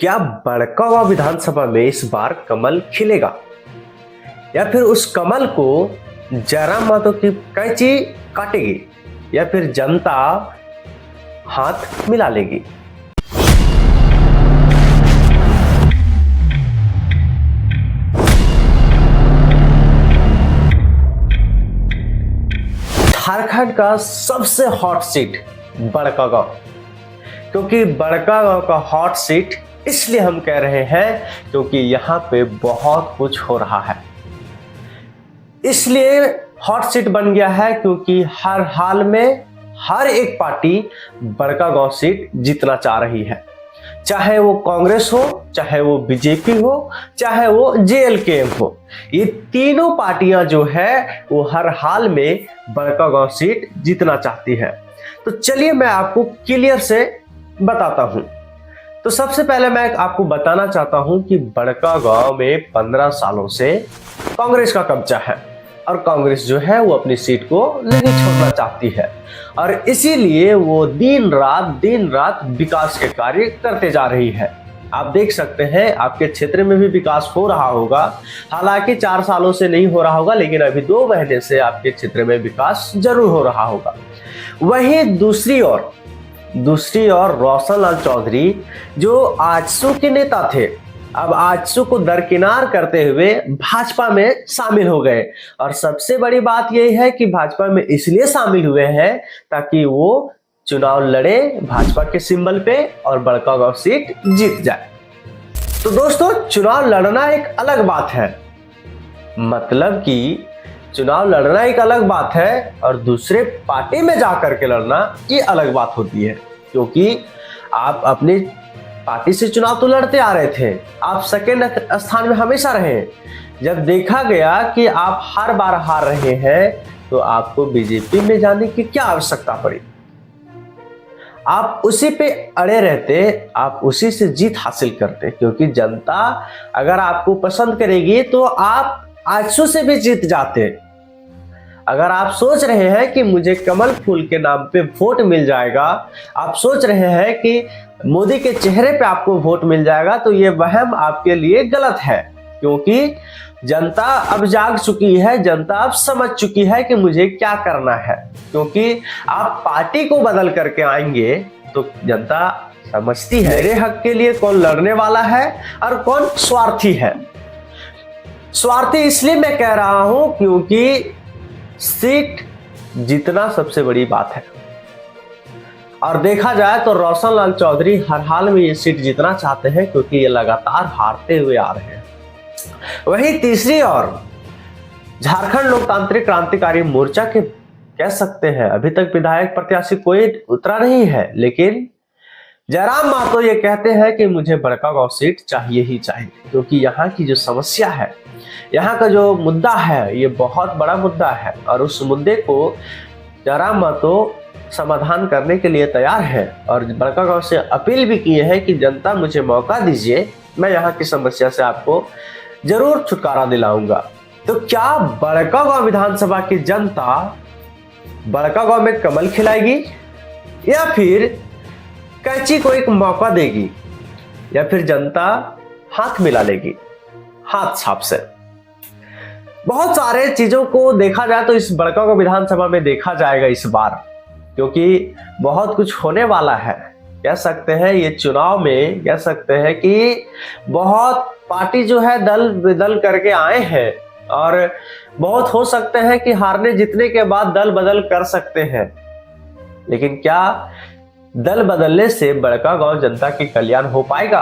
क्या बड़कागांव विधानसभा में इस बार कमल खिलेगा या फिर उस कमल को जयराम महतो की कैंची काटेगी या फिर जनता हाथ मिला लेगी? झारखंड का सबसे हॉट सीट बड़कागांव, क्योंकि बड़कागांव का हॉट सीट इसलिए हम कह रहे हैं क्योंकि यहाँ पे बहुत कुछ हो रहा है। इसलिए हॉट सीट बन गया है क्योंकि हर हाल में हर एक पार्टी बड़कागांव सीट जीतना चाह रही है, चाहे वो कांग्रेस हो, चाहे वो बीजेपी हो, चाहे वो जेएलकेएम हो। ये तीनों पार्टियां जो है वो हर हाल में बड़कागांव सीट जीतना चाहती है। तो चलिए मैं आपको क्लियर से बताता हूं। तो सबसे पहले मैं आपको बताना चाहता हूं कि बड़कागांव में 15 सालों से कांग्रेस का कब्जा है और कांग्रेस जो है वो अपनी सीट को नहीं छोड़ना चाहती है और इसीलिए वो दिन रात विकास के कार्य करते जा रही है। आप देख सकते हैं आपके क्षेत्र में भी विकास हो रहा होगा, हालांकि 4 सालों से नहीं हो रहा होगा, लेकिन अभी 2 महीने से आपके क्षेत्र में विकास जरूर हो रहा होगा। वहीं दूसरी ओर रोशनलाल चौधरी जो आजसू के नेता थे, अब आजसू को दरकिनार करते हुए भाजपा में शामिल हो गए। और सबसे बड़ी बात यह है कि भाजपा में इसलिए शामिल हुए हैं ताकि वो चुनाव लड़े भाजपा के सिंबल पे और बड़कागांव सीट जीत जाए। तो दोस्तों, चुनाव लड़ना एक अलग बात है, मतलब कि चुनाव लड़ना एक अलग बात है और दूसरे पार्टी में जाकर के लड़ना ये अलग बात होती है। क्योंकि आप अपनी पार्टी से चुनाव तो लड़ते आ रहे थे, आप सेकेंड स्थान में हमेशा रहे। जब देखा गया कि आप हर बार हार रहे हैं तो आपको बीजेपी में जाने की क्या आवश्यकता पड़ी? आप उसी पे अड़े रहते, आप उसी से जीत हासिल करते, क्योंकि जनता अगर आपको पसंद करेगी तो आप आजसू से भी जीत जाते। अगर आप सोच रहे हैं कि मुझे कमल फूल के नाम पे वोट मिल जाएगा, आप सोच रहे हैं कि मोदी के चेहरे पे आपको वोट मिल जाएगा, तो ये वहम आपके लिए गलत है। क्योंकि जनता अब जाग चुकी है, जनता अब समझ चुकी है कि मुझे क्या करना है। क्योंकि आप पार्टी को बदल करके आएंगे तो जनता समझती है मेरे हक के लिए कौन लड़ने वाला है और कौन स्वार्थी है। स्वार्थी इसलिए मैं कह रहा हूं क्योंकि सीट जीतना सबसे बड़ी बात है और देखा जाए तो रोशनलाल चौधरी हर हाल में ये सीट जीतना चाहते हैं क्योंकि ये लगातार हारते हुए आ रहे हैं। वहीं तीसरी ओर झारखंड लोकतांत्रिक क्रांतिकारी मोर्चा के कह सकते हैं अभी तक विधायक प्रत्याशी कोई उतरा नहीं है, लेकिन जयराम महतो ये कहते हैं कि मुझे बड़कागांव सीट चाहिए ही चाहिए, क्योंकि यहाँ की जो समस्या है, यहाँ का जो मुद्दा है, ये बहुत बड़ा मुद्दा है और उस मुद्दे को जयराम महतो समाधान करने के लिए तैयार है और बड़कागांव से अपील भी किए हैं कि जनता मुझे मौका दीजिए, मैं यहाँ की समस्या से आपको जरूर छुटकारा दिलाऊंगा। तो क्या बड़कागांव विधानसभा की जनता बड़कागांव में कमल खिलाएगी या फिर कैंची को एक मौका देगी या फिर जनता हाथ मिला लेगी हाथ साफ से? बहुत सारे चीजों को देखा जाए तो इस बड़कागांव विधानसभा में देखा जाएगा इस बार, क्योंकि बहुत कुछ होने वाला है। कह सकते हैं ये चुनाव में कह सकते हैं कि बहुत पार्टी जो है दल बदल करके आए हैं और बहुत हो सकते हैं कि हारने जीतने के बाद दल बदल कर सकते हैं, लेकिन क्या दल बदलने से बड़कागांव जनता की कल्याण हो पाएगा?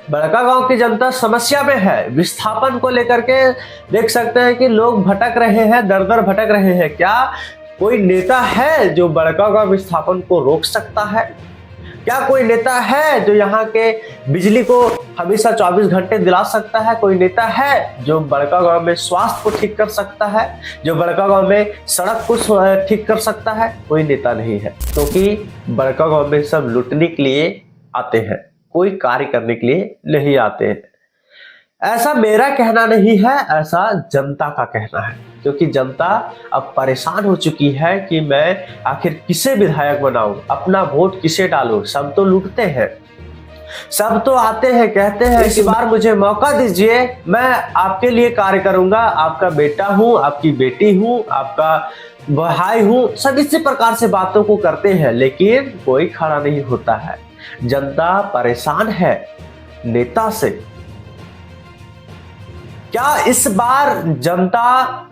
बड़कागांव की जनता समस्या में है, विस्थापन को लेकर के देख सकते हैं कि लोग भटक रहे हैं, दर दर भटक रहे हैं। क्या कोई नेता है जो बड़कागांव विस्थापन को रोक सकता है? क्या कोई नेता है जो यहाँ के बिजली को हमेशा 24 घंटे दिला सकता है? कोई नेता है जो बड़कागांव में स्वास्थ्य को ठीक कर सकता है, जो बड़कागांव में सड़क को ठीक कर सकता है? कोई नेता नहीं है, क्योंकि बड़कागांव में सब लूटने के लिए आते हैं, कोई कार्य करने के लिए नहीं आते हैं। ऐसा मेरा कहना नहीं है, ऐसा जनता का कहना है, क्योंकि जनता अब परेशान हो चुकी है कि मैं आखिर किसे विधायक बनाऊं, अपना वोट किसे डालूं, सब तो लूटते हैं। सब तो आते हैं, कहते हैं इस बार मुझे मौका दीजिए, मैं आपके लिए कार्य करूंगा, आपका बेटा हूं, आपकी बेटी हूं, आपका भाई हूं, सब इसी प्रकार से बातों को करते हैं, लेकिन कोई खड़ा नहीं होता है। जनता परेशान है नेता से। क्या इस बार जनता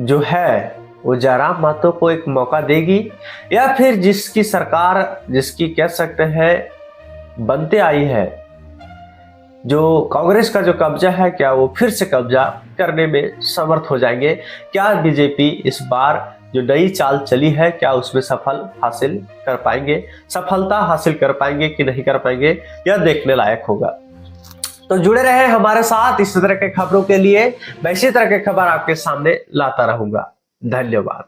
जो है वो जयराम महतो को एक मौका देगी, या फिर जिसकी सरकार, जिसकी कह सकते हैं बनते आई है, जो कांग्रेस का जो कब्जा है, क्या वो फिर से कब्जा करने में समर्थ हो जाएंगे? क्या बीजेपी इस बार जो नई चाल चली है, क्या उसमें सफलता हासिल कर पाएंगे कि नहीं कर पाएंगे, यह देखने लायक होगा। तो जुड़े रहे हमारे साथ, इस तरह के खबरों के लिए मैं इसी तरह के खबर आपके सामने लाता रहूंगा। धन्यवाद।